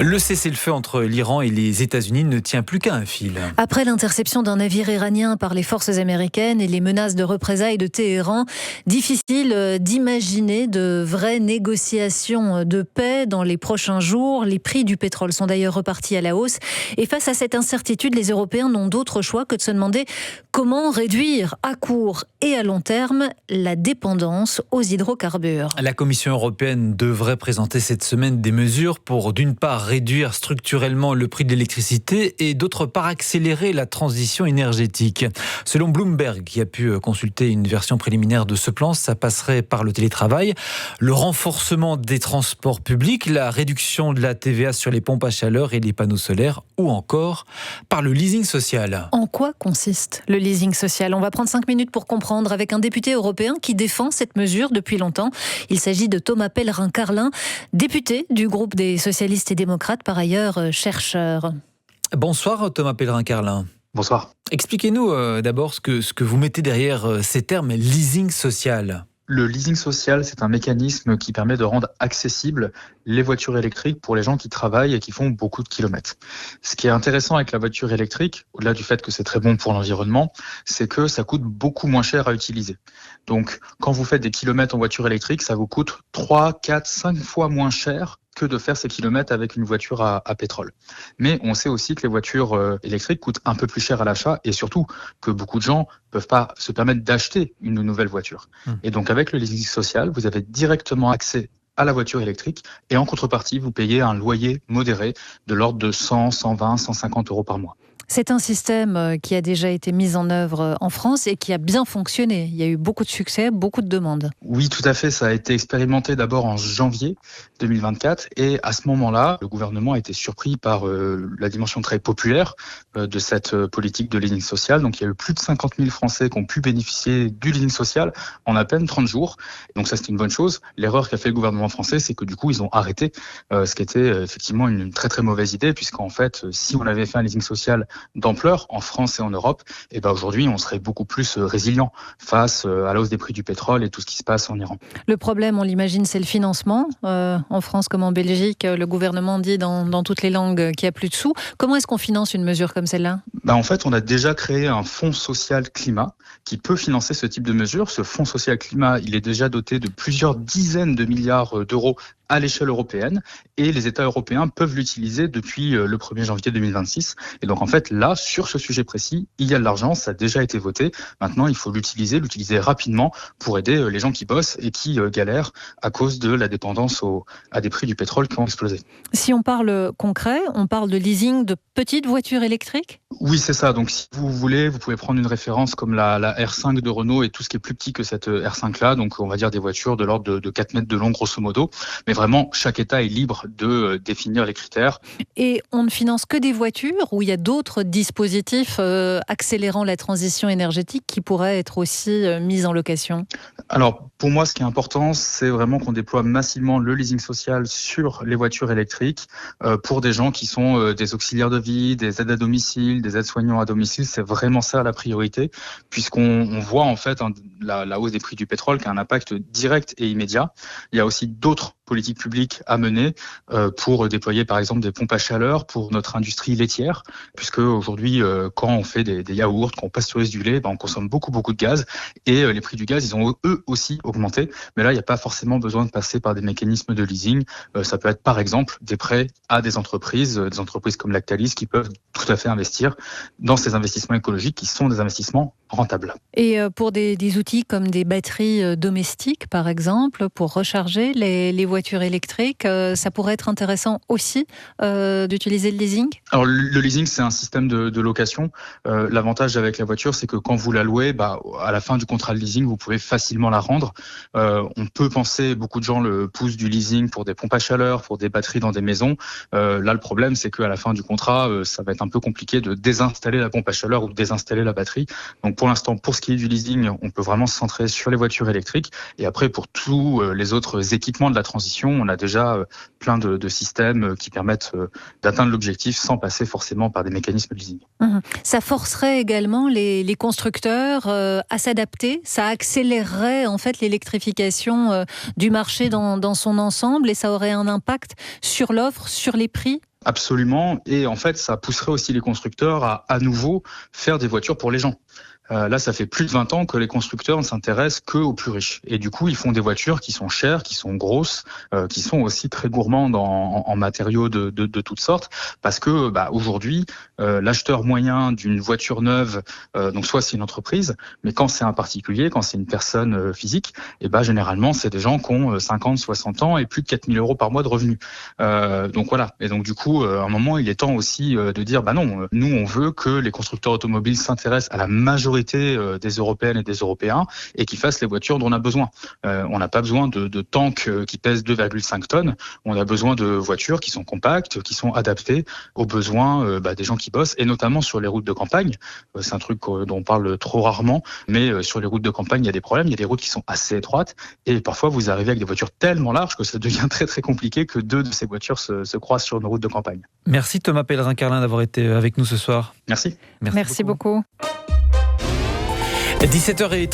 Le cessez-le-feu entre l'Iran et les États-Unis ne tient plus qu'à un fil. Après l'interception d'un navire iranien par les forces américaines et les menaces de représailles de Téhéran, difficile d'imaginer de vraies négociations de paix dans les prochains jours. Les prix du pétrole sont d'ailleurs repartis à la hausse. Et face à cette incertitude, les Européens n'ont d'autre choix que de se demander comment réduire à court et à long terme la dépendance aux hydrocarbures. La Commission européenne devrait présenter cette semaine des mesures pour, d'une part, réduire structurellement le prix de l'électricité et, d'autre part, accélérer la transition énergétique. Selon Bloomberg, qui a pu consulter une version préliminaire de ce plan, ça passerait par le télétravail, le renforcement des transports publics, la réduction de la TVA sur les pompes à chaleur et les panneaux solaires, ou encore par le leasing social. En quoi consiste le leasing social ? On va prendre 5 minutes pour comprendre avec un député européen qui défend cette mesure depuis longtemps. Il s'agit de Thomas Pellerin-Carlin, député du groupe des socialistes et démocrates, par ailleurs chercheur. Bonsoir Thomas Pellerin-Carlin. Bonsoir. Expliquez-nous d'abord ce que vous mettez derrière ces termes leasing social. Le leasing social, c'est un mécanisme qui permet de rendre accessibles les voitures électriques pour les gens qui travaillent et qui font beaucoup de kilomètres. Ce qui est intéressant avec la voiture électrique, au-delà du fait que c'est très bon pour l'environnement, c'est que ça coûte beaucoup moins cher à utiliser. Donc, quand vous faites des kilomètres en voiture électrique, ça vous coûte 3, 4, 5 fois moins cher que de faire ces kilomètres avec une voiture à pétrole. Mais on sait aussi que les voitures électriques coûtent un peu plus cher à l'achat et surtout que beaucoup de gens peuvent pas se permettre d'acheter une nouvelle voiture. Et donc avec le leasing social, vous avez directement accès à la voiture électrique et en contrepartie, vous payez un loyer modéré de l'ordre de 100, 120, 150 euros par mois. C'est un système qui a déjà été mis en œuvre en France et qui a bien fonctionné. Il y a eu beaucoup de succès, beaucoup de demandes. Oui, tout à fait. Ça a été expérimenté d'abord en janvier 2024. Et à ce moment-là, le gouvernement a été surpris par la dimension très populaire de cette politique de leasing social. Donc, il y a eu plus de 50 000 Français qui ont pu bénéficier du leasing social en à peine 30 jours. Donc, ça, c'est une bonne chose. L'erreur qu'a fait le gouvernement français, c'est que du coup, ils ont arrêté, ce qui était effectivement une très, très mauvaise idée, puisqu'en fait, si on avait fait un leasing social d'ampleur en France et en Europe, et ben aujourd'hui on serait beaucoup plus résilient face à la hausse des prix du pétrole et tout ce qui se passe en Iran. Le problème, on l'imagine, c'est le financement. En France comme en Belgique, le gouvernement dit dans toutes les langues qu'il n'y a plus de sous. Comment est-ce qu'on finance une mesure comme celle-là ? En fait, on a déjà créé un fonds social climat qui peut financer ce type de mesures. Ce fonds social climat, il est déjà doté de plusieurs dizaines de milliards d'euros à l'échelle européenne et les États européens peuvent l'utiliser depuis le 1er janvier 2026. Et donc en fait là, sur ce sujet précis, il y a de l'argent, ça a déjà été voté. Maintenant, il faut l'utiliser rapidement pour aider les gens qui bossent et qui galèrent à cause de la dépendance à des prix du pétrole qui ont explosé. Si on parle concret, on parle de leasing de petites voitures électriques ? Oui, c'est ça. Donc si vous voulez, vous pouvez prendre une référence comme la R5 de Renault et tout ce qui est plus petit que cette R5-là. Donc on va dire des voitures de l'ordre de 4 mètres de long, grosso modo. Mais vraiment, chaque État est libre de définir les critères. Et on ne finance que des voitures ou il y a d'autres dispositifs accélérant la transition énergétique qui pourraient être aussi mis en location ? Alors, pour moi, ce qui est important, c'est vraiment qu'on déploie massivement le leasing social sur les voitures électriques pour des gens qui sont des auxiliaires de vie, des aides à domicile, des aides-soignants à domicile. C'est vraiment ça la priorité, puisqu'on voit en fait la hausse des prix du pétrole qui a un impact direct et immédiat. Il y a aussi d'autres politiques publiques à mener pour déployer par exemple des pompes à chaleur pour notre industrie laitière, puisque aujourd'hui quand on fait des yaourts, quand on pasteurise du lait, on consomme beaucoup de gaz et les prix du gaz ils ont eux aussi augmenté, mais là il n'y a pas forcément besoin de passer par des mécanismes de leasing. Ça peut être par exemple des prêts à des entreprises comme Lactalis qui peuvent tout à fait investir dans ces investissements écologiques qui sont des investissements rentables. Et pour des outils comme des batteries domestiques par exemple, pour recharger les voitures électriques, ça pourrait être intéressant aussi d'utiliser le leasing ? Alors le leasing c'est un système de location. L'avantage avec la voiture c'est que quand vous la louez, à la fin du contrat de leasing vous pouvez facilement la rendre. On peut penser, beaucoup de gens le poussent du leasing pour des pompes à chaleur, pour des batteries dans des maisons. Là le problème c'est qu'à la fin du contrat ça va être un peu compliqué de désinstaller la pompe à chaleur ou de désinstaller la batterie. Donc pour l'instant, pour ce qui est du leasing, on peut vraiment se centrer sur les voitures électriques. Et après, pour tous les autres équipements de la transition, on a déjà plein de systèmes qui permettent d'atteindre l'objectif sans passer forcément par des mécanismes de leasing. Ça forcerait également les constructeurs à s'adapter. Ça accélérerait en fait l'électrification du marché dans son ensemble et ça aurait un impact sur l'offre, sur les prix. Absolument. Et en fait, ça pousserait aussi les constructeurs à nouveau faire des voitures pour les gens. Là, ça fait plus de 20 ans que les constructeurs ne s'intéressent que aux plus riches. Et du coup, ils font des voitures qui sont chères, qui sont grosses, qui sont aussi très gourmandes en matériaux de toutes sortes. Parce que aujourd'hui, l'acheteur moyen d'une voiture neuve, donc soit c'est une entreprise, mais quand c'est un particulier, quand c'est une personne physique, généralement, c'est des gens qui ont 50, 60 ans et plus de 4 000 euros par mois de revenus. Donc voilà. Et donc du coup, à un moment, il est temps aussi de dire, non, nous, on veut que les constructeurs automobiles s'intéressent à la majorité des Européennes et des Européens et qui fassent les voitures dont on a besoin. On n'a pas besoin de tanks qui pèsent 2,5 tonnes. On a besoin de voitures qui sont compactes, qui sont adaptées aux besoins des gens qui bossent et notamment sur les routes de campagne. C'est un truc dont on parle trop rarement, mais sur les routes de campagne, il y a des problèmes. Il y a des routes qui sont assez étroites et parfois vous arrivez avec des voitures tellement larges que ça devient très très compliqué que deux de ces voitures se croisent sur une route de campagne. Merci Thomas Pellerin-Carlin d'avoir été avec nous ce soir. Merci. Merci beaucoup. 17h38.